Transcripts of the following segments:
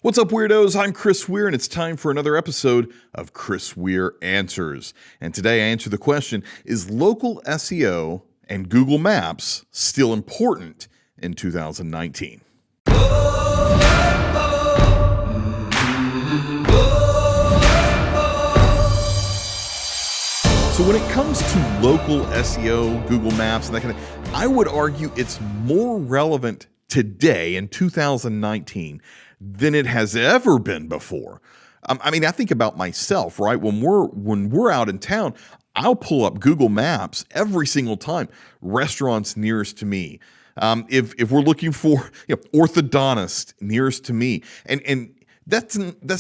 What's up, Weirdos? I'm Chris Weir, and it's time for another episode of Chris Weir Answers. And today I answer the question, is local SEO and Google Maps still important in 2019? So when it comes to local SEO, Google Maps, and that kind of, I would argue it's more relevant today in 2019 than it has ever been before. I mean, I think about myself, right? When we're out in town, I'll pull up Google Maps every single time. Restaurants nearest to me. If we're looking for orthodontist nearest to me, and that's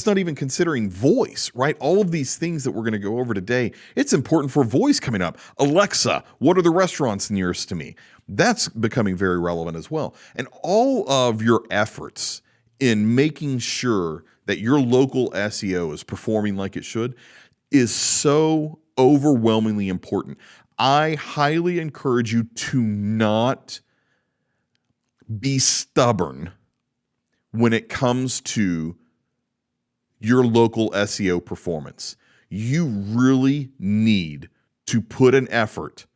not even considering voice, right? All of these things that we're going to go over today, it's important for voice coming up. Alexa, what are the restaurants nearest to me? That's becoming very relevant as well. And all of your efforts in making sure that your local SEO is performing like it should is so overwhelmingly important. I highly encourage you to not be stubborn when it comes to your local SEO performance. You really need to put an effort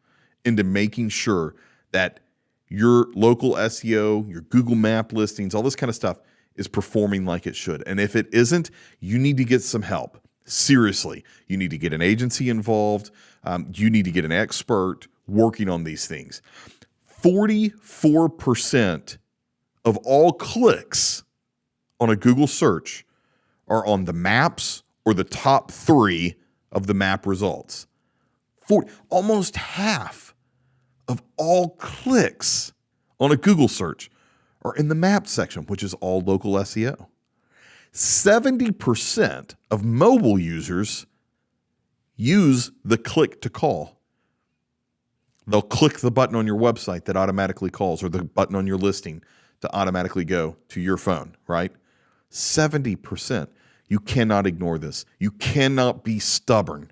into making sure that your local SEO, your Google Map listings, all this kind of stuff is performing like it should. And if it isn't, you need to get some help. Seriously, you need to get an agency involved. You need to get an expert working on these things. 44% of all clicks on a Google search are on the maps or the top 3 of the map results. Almost half of all clicks on a Google search are in the map section, which is all local SEO. 70% of mobile users use the click to call. They'll click the button on your website that automatically calls, or the button on your listing to automatically go to your phone, right? 70%. You cannot ignore this. You cannot be stubborn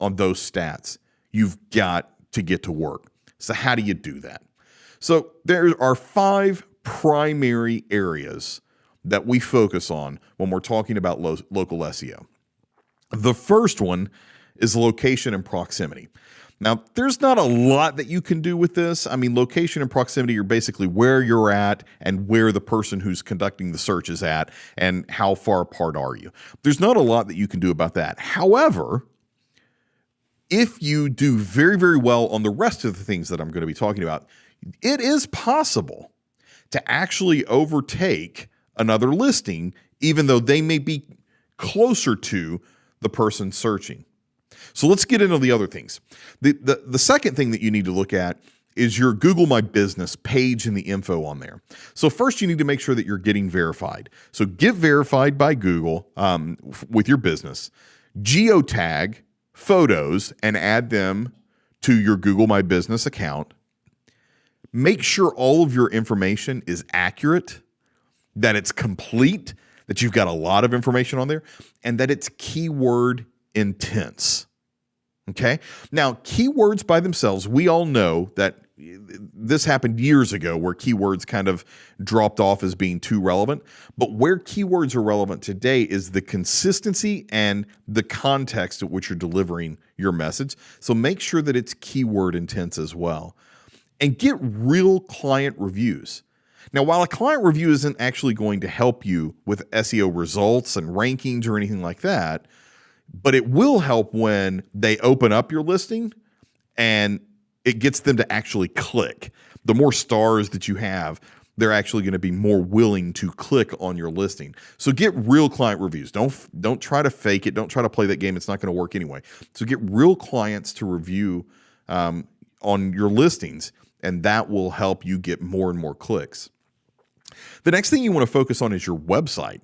on those stats. You've got to get to work. So how do you do that? So there are 5 primary areas that we focus on when we're talking about local SEO. The first one is location and proximity. Now, there's not a lot that you can do with this. I mean, location and proximity are basically where you're at and where the person who's conducting the search is at and how far apart are you. There's not a lot that you can do about that. However, if you do very, very well on the rest of the things that I'm going to be talking about, it is possible to actually overtake another listing, even though they may be closer to the person searching. So let's get into the other things. The second thing that you need to look at is your Google My Business page and the info on there. So first, you need to make sure that you're getting verified. So get verified by Google with your business. Geotag photos and add them to your Google My Business account. Make sure all of your information is accurate, that it's complete, that you've got a lot of information on there, and that it's keyword intense. Okay? Now, keywords by themselves, we all know that this happened years ago where keywords kind of dropped off as being too relevant. But where keywords are relevant today is the consistency and the context at which you're delivering your message. So make sure that it's keyword intense as well. And get real client reviews. Now, while a client review isn't actually going to help you with SEO results and rankings or anything like that, but it will help when they open up your listing and it gets them to actually click. The more stars that you have, they're actually going to be more willing to click on your listing. So get real client reviews. Don't try to fake it. Don't try to play that game. It's not going to work anyway. So get real clients to review on your listings, and that will help you get more and more clicks. The next thing you want to focus on is your website.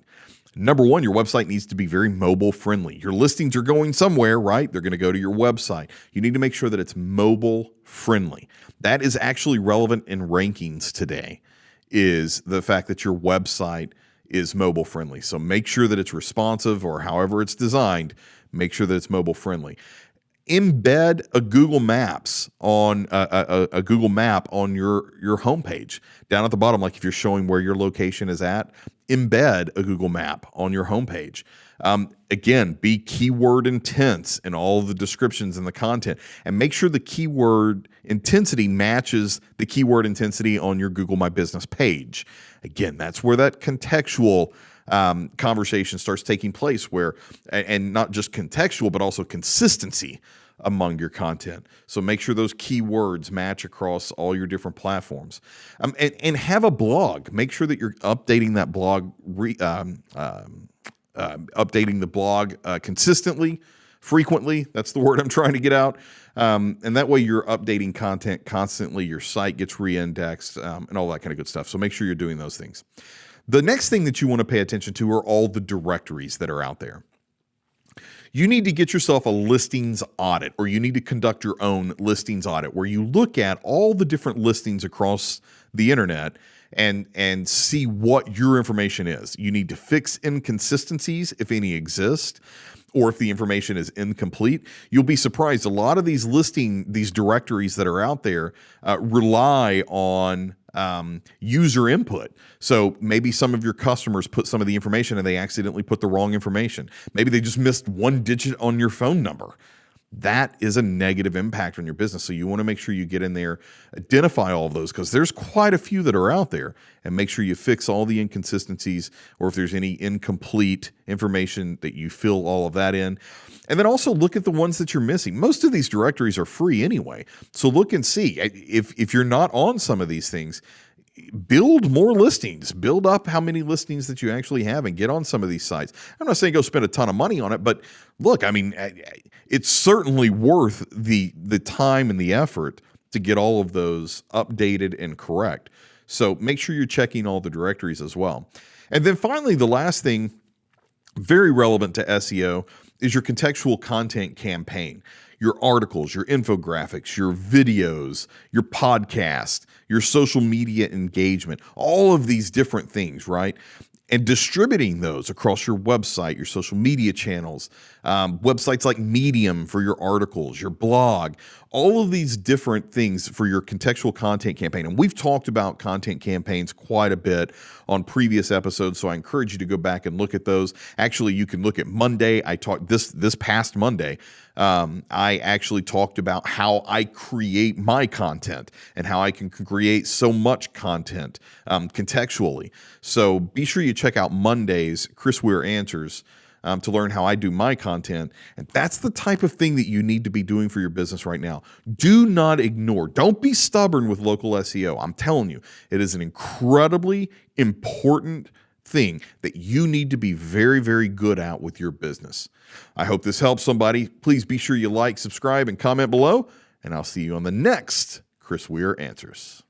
Number one, your website needs to be very mobile friendly. Your listings are going somewhere, right? They're going to go to your website. You need to make sure that it's mobile friendly. That is actually relevant in rankings today, is the fact that your website is mobile friendly. So make sure that it's responsive, or however it's designed, make sure that it's mobile friendly. embed a Google Maps on a Google map on your homepage down at the bottom. Like if you're showing where your location is at, embed a Google map on your homepage. Again, be keyword intense in all the descriptions and the content, and make sure the keyword intensity matches the keyword intensity on your Google My Business page. Again, that's where that contextual conversation starts taking place, where, and not just contextual, but also consistency among your content. So make sure those keywords match across all your different platforms, and have a blog. Make sure that you're updating that blog, updating the blog consistently, frequently. That's the word I'm trying to get out. And that way you're updating content constantly. Your site gets re-indexed, and all that kind of good stuff. So make sure you're doing those things. The next thing that you want to pay attention to are all the directories that are out there. You need to get yourself a listings audit, or you need to conduct your own listings audit where you look at all the different listings across the internet and see what your information is. You need to fix inconsistencies if any exist, or if the information is incomplete. You'll be surprised. A lot of these directories that are out there rely on user input. So maybe some of your customers put some of the information and they accidentally put the wrong information. Maybe they just missed one digit on your phone number. That is a negative impact on your business. So you want to make sure you get in there, identify all of those, because there's quite a few that are out there, and make sure you fix all the inconsistencies, or if there's any incomplete information, that you fill all of that in. And then also look at the ones that you're missing. Most of these directories are free anyway. So look and see. If you're not on some of these things, build more listings, build up how many listings that you actually have, and get on some of these sites. I'm not saying go spend a ton of money on it, but look, I mean, it's certainly worth the time and the effort to get all of those updated and correct. So make sure you're checking all the directories as well. And then finally, the last thing, very relevant to SEO, is your contextual content campaign. Your articles, your infographics, your videos, your podcast, your social media engagement, all of these different things, right? And distributing those across your website, your social media channels, websites like Medium for your articles, your blog, all of these different things for your contextual content campaign. And we've talked about content campaigns quite a bit on previous episodes, so I encourage you to go back and look at those. Actually, you can look at Monday. I talked this past Monday. I actually talked about how I create my content and how I can create so much content contextually. So be sure you check out Monday's Chris Weir Answers to learn how I do my content. And that's the type of thing that you need to be doing for your business right now. Do not ignore. Don't be stubborn with local SEO. I'm telling you, it is an incredibly important thing that you need to be very, very good at with your business. I hope this helps somebody. Please be sure you like, subscribe, and comment below, and I'll see you on the next Chris Weir Answers.